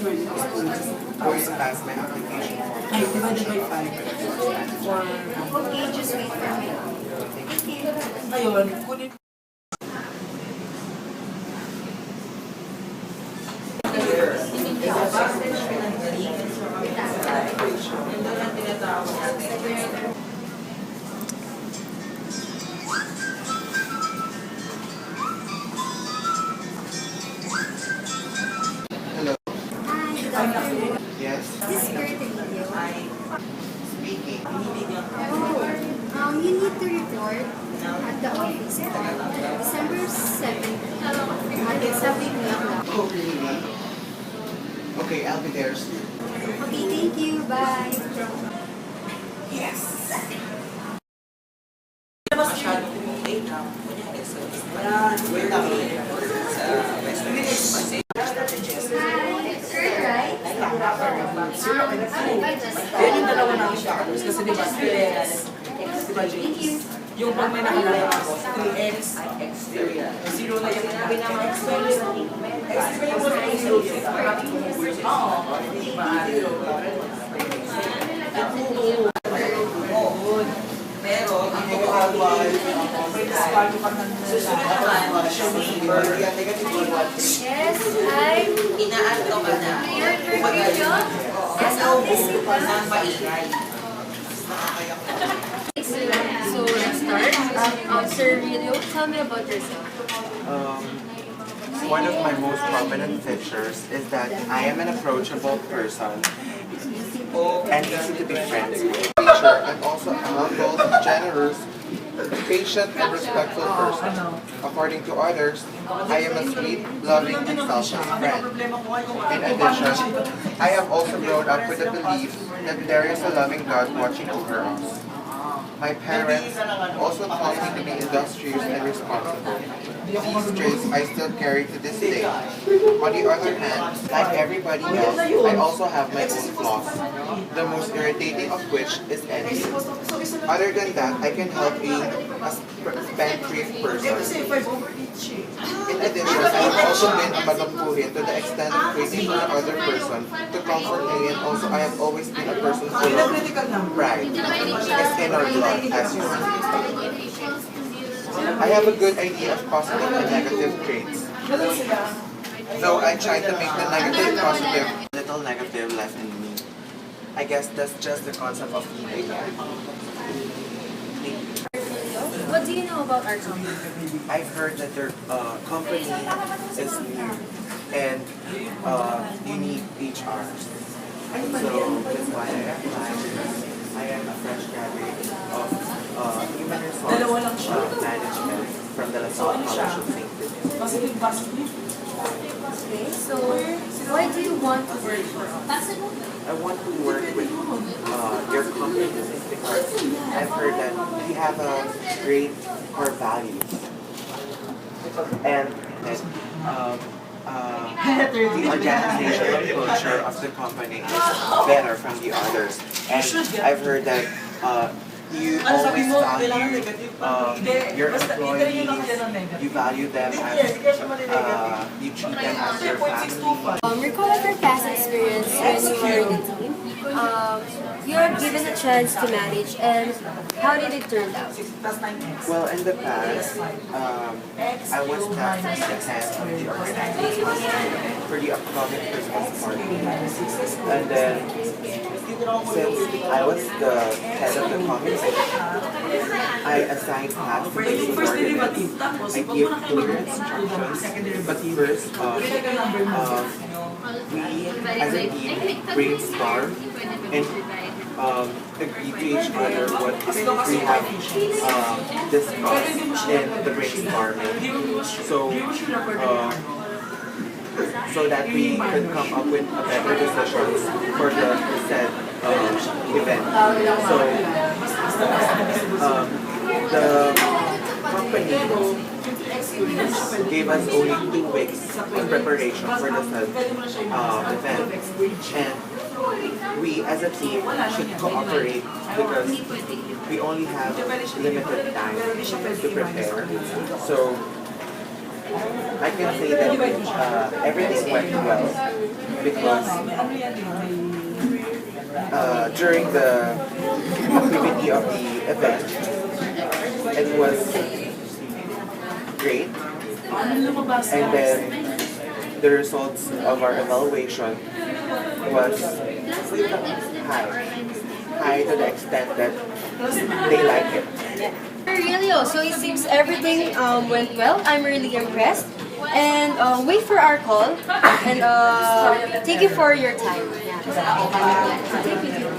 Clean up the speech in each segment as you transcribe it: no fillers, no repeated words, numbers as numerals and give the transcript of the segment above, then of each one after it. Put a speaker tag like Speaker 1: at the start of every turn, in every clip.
Speaker 1: going to pass my application form.
Speaker 2: Ay, divided by 5.
Speaker 3: Okay, just wait for me.
Speaker 2: Ngayon, kunin
Speaker 1: Hello?
Speaker 3: Hi, good afternoon.
Speaker 1: Yes?
Speaker 3: This is Rillo.
Speaker 1: Speaking.
Speaker 3: You need to report at the office on December 7th at 7 o'clock.
Speaker 1: Oh, really? Okay, I'll be there soon.
Speaker 3: Okay, thank you. Bye.
Speaker 1: Yes!
Speaker 2: masyado late na. Wait lang.
Speaker 3: Third, right?
Speaker 2: Yan yung dalawa namin factors kasi di ba 3x, di ba James? Yung pag may nakalala ako, 3x, 0 na yung experience. Experience mo na yung 0. Oo. Pero, hindi ko agad. May discard pa ng susunod naman.
Speaker 3: Yes, I'm
Speaker 4: Inaan ka ba na?
Speaker 3: your Rillo. As autistic ka.
Speaker 4: Nang maingay.
Speaker 5: So let's start. Sir Rillo, tell me about yourself.
Speaker 1: One of my most prominent features is that I am an approachable person and easy to be friends with. I'm also a humble, generous, patient, and respectful person. According to others, I am a sweet, loving, and selfless friend. In addition, I have also grown up with the belief that there is a loving God watching over us. My parents also taught me to be industrious and responsible. These traits I still carry to this day. On the other hand, like everybody else, I also have my own flaws, the most irritating of which is envy. Other than that, I can help being a spendthrift person. In addition, I have also been a madampuhin to the extent of waiting for another person to comfort me, and also I have always been a person full of pride. It's in our blood, as you see. I have a good idea of positive and negative traits. So I try to make the negative positive, little negative less in me. I guess that's just the concept of being.
Speaker 5: What do you know about our company?
Speaker 1: I've heard that their company is new and you need HRs. So that's why I applied. I am a fresh graduate of Human Resource Management from the LaSalle College of St.
Speaker 5: Okay, so why do you want to work for us?
Speaker 1: I want to work with your company because I've heard that you have a great core values and the organizational culture of the company is better from the others. And I've heard that you always value your employees, you value them as, you treat them as your family.
Speaker 5: Recall of your past experience when you were in the team. You were given a chance to manage, and how did it turn out?
Speaker 1: Well, in the past, I was tasked as the head of the organization for the upcoming Christmas party. And then, since I was the head of the committee, I assigned tasks to the subordinates. I give clear instructions, but first, we as a team brainstorm and agree to each other what we have discussed in the brainstorming. So that we could come up with a better decisions for the said event. So the company gave us only 2 weeks of preparation for the said event, and we as a team should cooperate because we only have limited time to prepare. So I can say that everything went well because during the activity of the event, it was great. And then the results of our evaluation was high to the extent that they like it.
Speaker 5: Rillo, so it seems everything went well. I'm really impressed. And wait for our call. And thank you for your time. Thank you.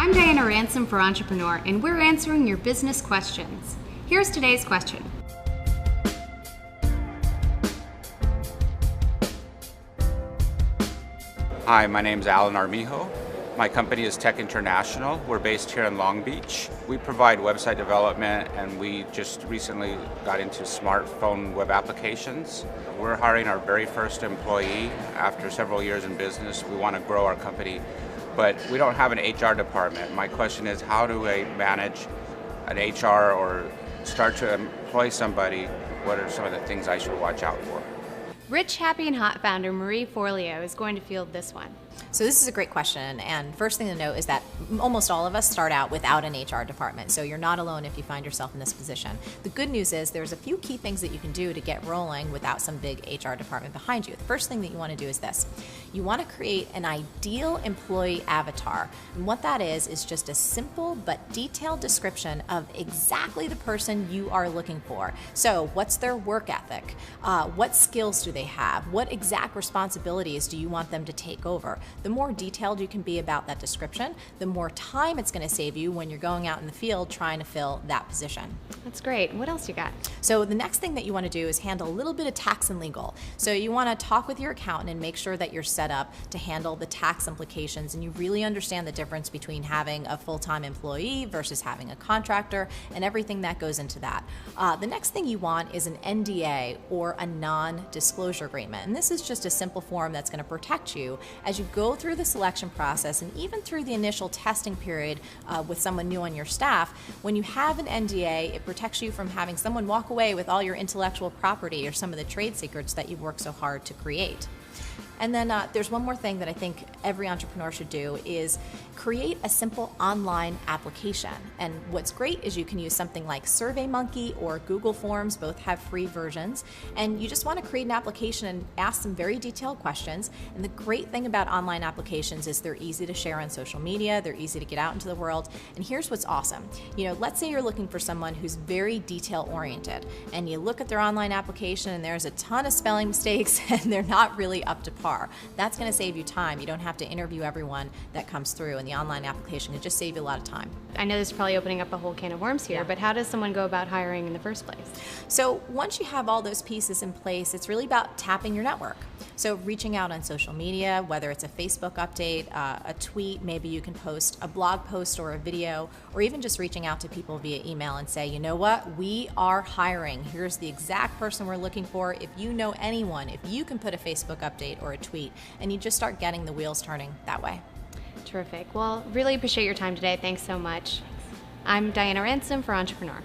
Speaker 6: I'm Diana Ransom for Entrepreneur, and we're answering your business questions. Here's today's question.
Speaker 7: Hi, my name is Alan Armijo. My company is Tech International. We're based here in Long Beach. We provide website development, and we just recently got into smartphone web applications. We're hiring our very first employee after several years in business. We want to grow our company, but we don't have an HR department. My question is, how do I manage an HR or start to employ somebody? What are some of the things I should watch out for?
Speaker 6: Rich, Happy, and Hot founder Marie Forleo is going to field this one.
Speaker 8: So this is a great question, and first thing to note is that almost all of us start out without an HR department, so you're not alone if you find yourself in this position. The good news is there's a few key things that you can do to get rolling without some big HR department behind you. The first thing that you want to do is this. You want to create an ideal employee avatar, and what that is just a simple but detailed description of exactly the person you are looking for. So what's their work ethic? What skills do they have? What exact responsibilities do you want them to take over? The more detailed you can be about that description, the more time it's going to save you when you're going out in the field trying to fill that position.
Speaker 6: That's great. What else you got?
Speaker 8: So the next thing that you want to do is handle a little bit of tax and legal. So you want to talk with your accountant and make sure that you're set up to handle the tax implications and you really understand the difference between having a full-time employee versus having a contractor and everything that goes into that. The next thing you want is an NDA or a non-disclosure agreement. And this is just a simple form that's going to protect you as you go through the selection process and even through the initial testing period with someone new on your staff. When you have an NDA, it protects you from having someone walk away with all your intellectual property or some of the trade secrets that you've worked so hard to create. And then there's one more thing that I think every entrepreneur should do is create a simple online application. And what's great is you can use something like SurveyMonkey or Google Forms, both have free versions. And you just want to create an application and ask some very detailed questions. And the great thing about online applications is they're easy to share on social media, they're easy to get out into the world. And here's what's awesome. Let's say you're looking for someone who's very detail oriented and you look at their online application and there's a ton of spelling mistakes and they're not really up to par. That's going to save you time. You don't have to interview everyone that comes through in the online application. It just saves you a lot of time.
Speaker 6: I know this is probably opening up a whole can of worms here, but how does someone go about hiring in the first place?
Speaker 8: So once you have all those pieces in place, it's really about tapping your network. So reaching out on social media, whether it's a Facebook update, a tweet, maybe you can post a blog post or a video, or even just reaching out to people via email and say, you know what, we are hiring. Here's the exact person we're looking for. If you know anyone, if you can put a Facebook update or a tweet, and you just start getting the wheels turning that way.
Speaker 6: Terrific. Well, really appreciate your time today. Thanks so much. I'm Diana Ransom for Entrepreneur.